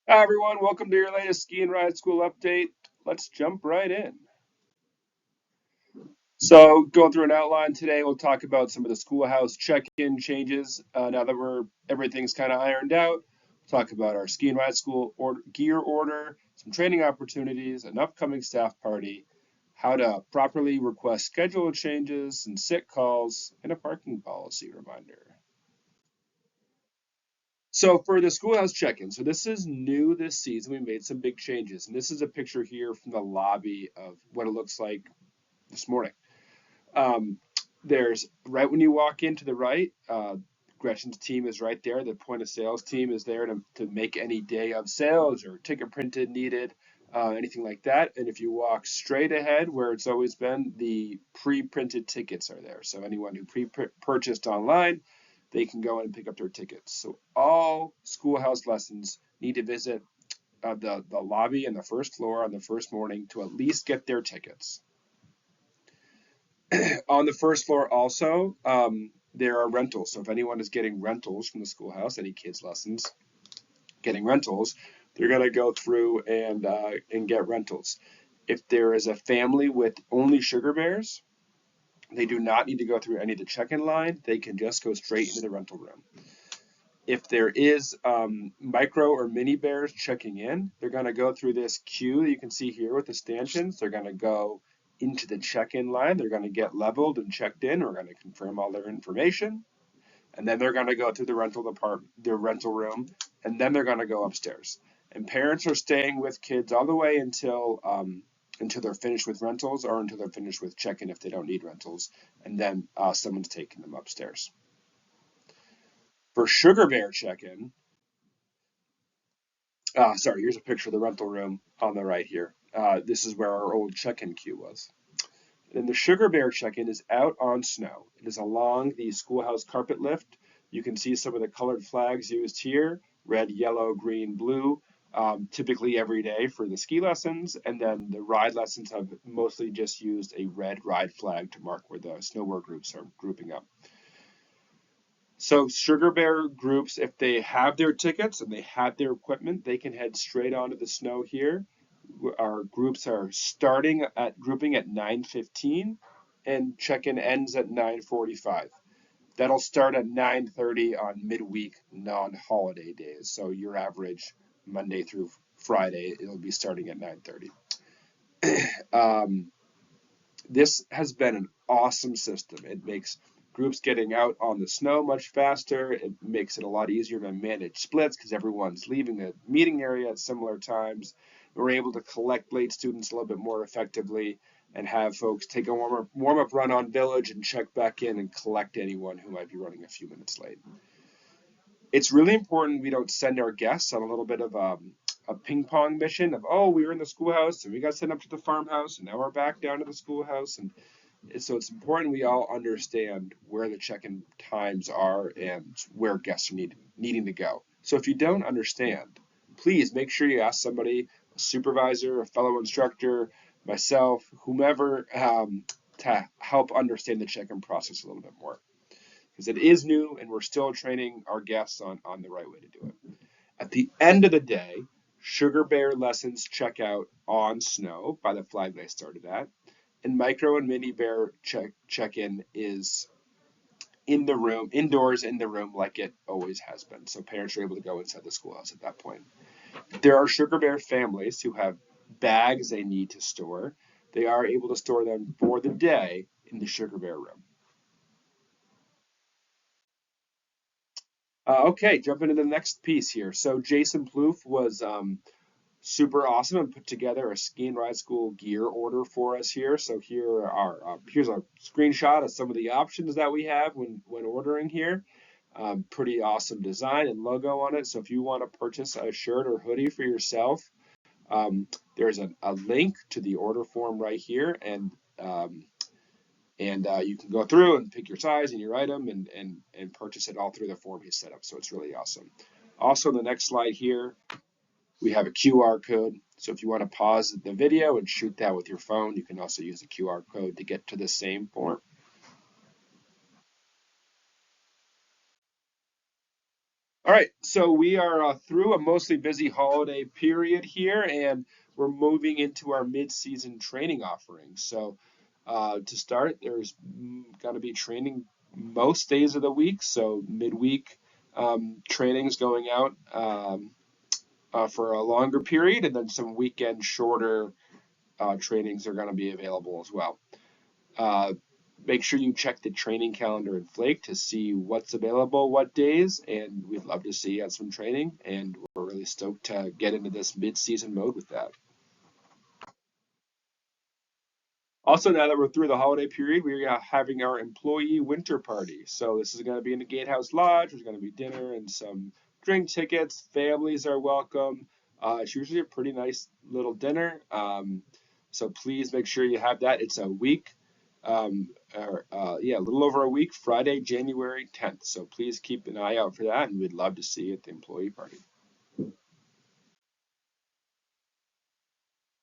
Hi everyone, welcome to your latest ski and ride school update. Let's jump right in. So, going through an outline today, we'll talk about some of the schoolhouse check-in changes. Now that everything's kind of ironed out, we'll talk about our ski and ride school gear order, some training opportunities, an upcoming staff party, how to properly request schedule changes and sick calls, and a parking policy reminder. So for the schoolhouse check-in, so this is new this season. We made some big changes, and this is a picture here from the lobby of what it looks like this morning. Um, there's right when you walk in to the right, Gretchen's team is right there. The point of sales team is there to make any day of sales or ticket printed needed, anything like that. And if you walk straight ahead where it's always been, the pre-printed tickets are there. So anyone who pre-purchased online, they can go in and pick up their tickets. So all schoolhouse lessons need to visit the lobby and the first floor on the first morning to at least get their tickets. On the first floor also, there are rentals. So if anyone is getting rentals from the schoolhouse, any kids' lessons getting rentals, they're going to go through and get rentals. If there is a family with only sugar bears, they do not need to go through any of the check-in line. They can just go straight into the rental room. If there is micro or mini bears checking in, they're going to go through this queue that you can see here with the stanchions. They're going to go into the check-in line. They're going to get leveled and checked in. We're going to confirm all their information. And then they're going to go through the rental department, their rental room, and then they're going to go upstairs. And parents are staying with kids all the way until they're finished with rentals or until they're finished with check-in if they don't need rentals. And then someone's taking them upstairs. For Sugar Bear check-in, sorry, here's a picture of the rental room on the right here. This is where our old check-in queue was. And the Sugar Bear check-in is out on snow. It is along the schoolhouse carpet lift. You can see some of the colored flags used here, red, yellow, green, blue, typically every day for the ski lessons. And then the ride lessons have mostly just used a red ride flag to mark where the snowboard groups are grouping up. So Sugar Bear groups, if they have their tickets and they have their equipment, they can head straight onto the snow here. Our groups are starting at grouping at 9:15 and check-in ends at 9:45. That'll start at 9:30 on midweek non-holiday days. So your average Monday through Friday, it'll be starting at 9:30. Um, this has been an awesome system. It makes groups getting out on the snow much faster. It makes it a lot easier to manage splits because everyone's leaving the meeting area at similar times. We're able to collect late students a little bit more effectively and have folks take a warm-up run on Village and check back in and collect anyone who might be running a few minutes late. It's really important we don't send our guests on a little bit of a ping pong mission of, oh, we were in the schoolhouse and we got sent up to the farmhouse and now we're back down to the schoolhouse. And so it's important we all understand where the check-in times are and where guests are needing to go. So if you don't understand, please make sure you ask somebody, a supervisor, a fellow instructor, myself, whomever, to help understand the check-in process a little bit more. Because it is new and we're still training our guests on the right way to do it. At the end of the day, Sugar Bear lessons check out on snow by the flag they started at. And micro and mini bear check-in is in the room, indoors in the room like it always has been. So parents are able to go inside the schoolhouse at that point. There are Sugar Bear families who have bags they need to store. They are able to store them for the day in the Sugar Bear room. Okay, jumping into the next piece here. So Jason Plouffe was super awesome and put together a ski and ride school gear order for us here. So here's a screenshot of some of the options that we have when ordering here. Pretty awesome design and logo on it. So if you want to purchase a shirt or hoodie for yourself, there's a link to the order form right here, and you can go through and pick your size and your item and purchase it all through the form he's set up. So it's really awesome. Also, the next slide here, we have a QR code. So if you want to pause the video and shoot that with your phone, you can also use the QR code to get to the same form. All right, so we are through a mostly busy holiday period here, and we're moving into our mid-season training offerings. So, to start, there's going to be training most days of the week. So, midweek trainings going out for a longer period, and then some weekend shorter trainings are going to be available as well. Uh, Make sure you check the training calendar in Flake to see what's available what days, and we'd love to see you at some training, and we're really stoked to get into this mid-season mode with that. Also, now that we're through the holiday period, we are having our employee winter party. So this is going to be in the Gatehouse Lodge. There's going to be dinner and some drink tickets. Families are welcome. It's usually a pretty nice little dinner. So please make sure you have that. It's a week, a little over a week, Friday, January 10th. So please keep an eye out for that, and we'd love to see you at the employee party.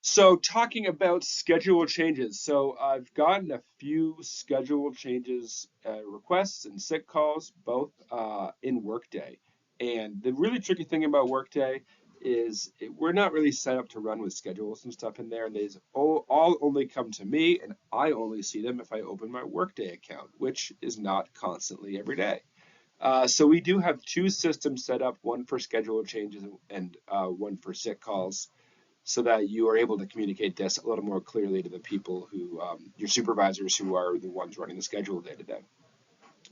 So talking about schedule changes, so I've gotten a few schedule changes requests and sick calls, both in Workday. And the really tricky thing about Workday is we're not really set up to run with schedules and stuff in there, and these all only come to me, and I only see them if I open my Workday account, which is not constantly every day. So we do have two systems set up, one for schedule changes and one for sick calls, so that you are able to communicate this a little more clearly to the people who, your supervisors who are the ones running the schedule day to day.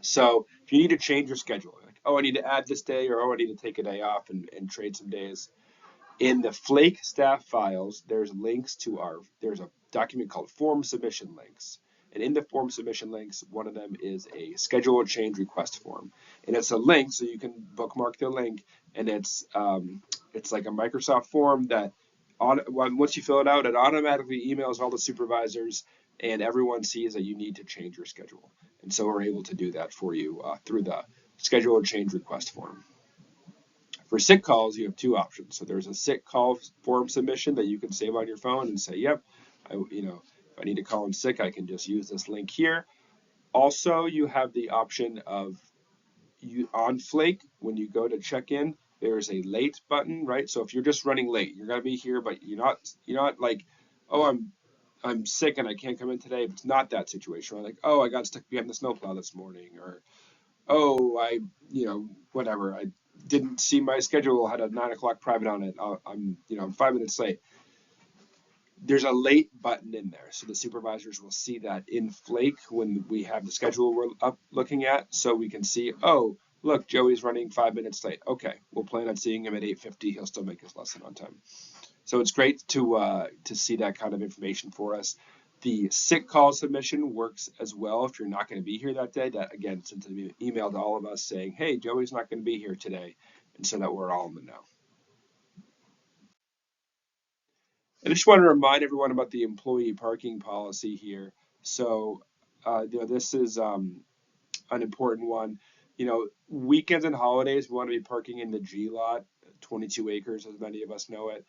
So if you need to change your schedule, like, oh, I need to add this day, or oh, I need to take a day off and trade some days, in the Flake staff files, there's a document called form submission links. And in the form submission links, one of them is a schedule change request form. And it's a link, so you can bookmark the link, and it's like a Microsoft form that once you fill it out, it automatically emails all the supervisors, and everyone sees that you need to change your schedule. And so we're able to do that for you through the schedule change request form. For sick calls, you have two options. So there's a sick call form submission that you can save on your phone and say, yep, if I need to call in sick, I can just use this link here. Also, you have the option of on Flake, when you go to check in, there's a late button, right? So if you're just running late, you're gonna be here, but you're not like, oh, I'm sick and I can't come in today. But it's not that situation. Right? Like, oh, I got stuck behind the snowplow this morning, or oh, whatever. I didn't see my schedule had a 9 o'clock private on it. I'm 5 minutes late. There's a late button in there, so the supervisors will see that in Flake when we have the schedule we're up looking at, so we can see, oh, look, Joey's running 5 minutes late. Okay, we'll plan on seeing him at 8:50. He'll still make his lesson on time. So it's great to see that kind of information for us. The sick call submission works as well if you're not going to be here that day. That again sends an email to all of us saying, "Hey, Joey's not going to be here today," and so that we're all in the know. I just want to remind everyone about the employee parking policy here. So, this is an important one. Weekends and holidays, we want to be parking in the G lot, 22 acres, as many of us know it.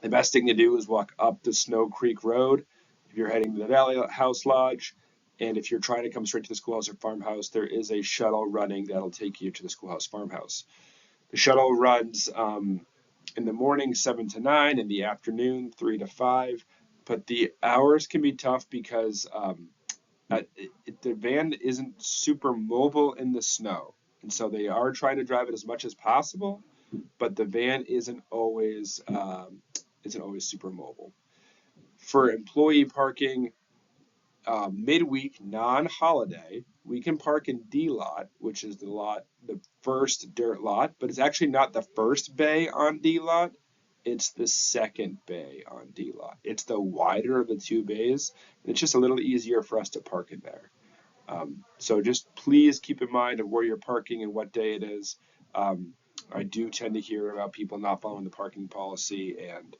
The best thing to do is walk up the Snow Creek Road if you're heading to the Valley House Lodge. And if you're trying to come straight to the schoolhouse or farmhouse, there is a shuttle running that'll take you to the schoolhouse farmhouse. The shuttle runs in the morning 7 to 9, in the afternoon 3 to 5. But the hours can be tough because the van isn't super mobile in the snow. And so they are trying to drive it as much as possible, but the van isn't always super mobile. For employee parking, midweek, non-holiday, we can park in D lot, which is the first dirt lot, but it's actually not the first bay on D lot. It's the second bay on D lot. It's the wider of the two bays, and it's just a little easier for us to park in there. So just please keep in mind of where you're parking and what day it is. I do tend to hear about people not following the parking policy, and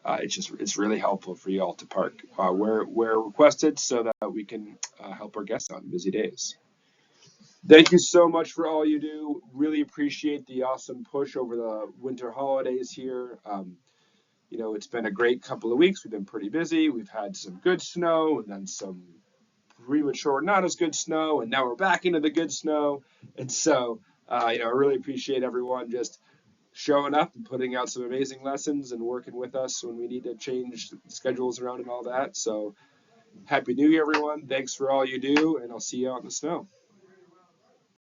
it's really helpful for you all to park where requested so that we can help our guests on busy days. Thank you so much for all you do. Really appreciate the awesome push over the winter holidays here. It's been a great couple of weeks. We've been pretty busy. We've had some good snow and then some premature, not as good snow, and now we're back into the good snow. And so I really appreciate everyone just showing up and putting out some amazing lessons and working with us when we need to change schedules around and all that. So happy New Year, everyone. Thanks for all you do, and I'll see you out in the snow.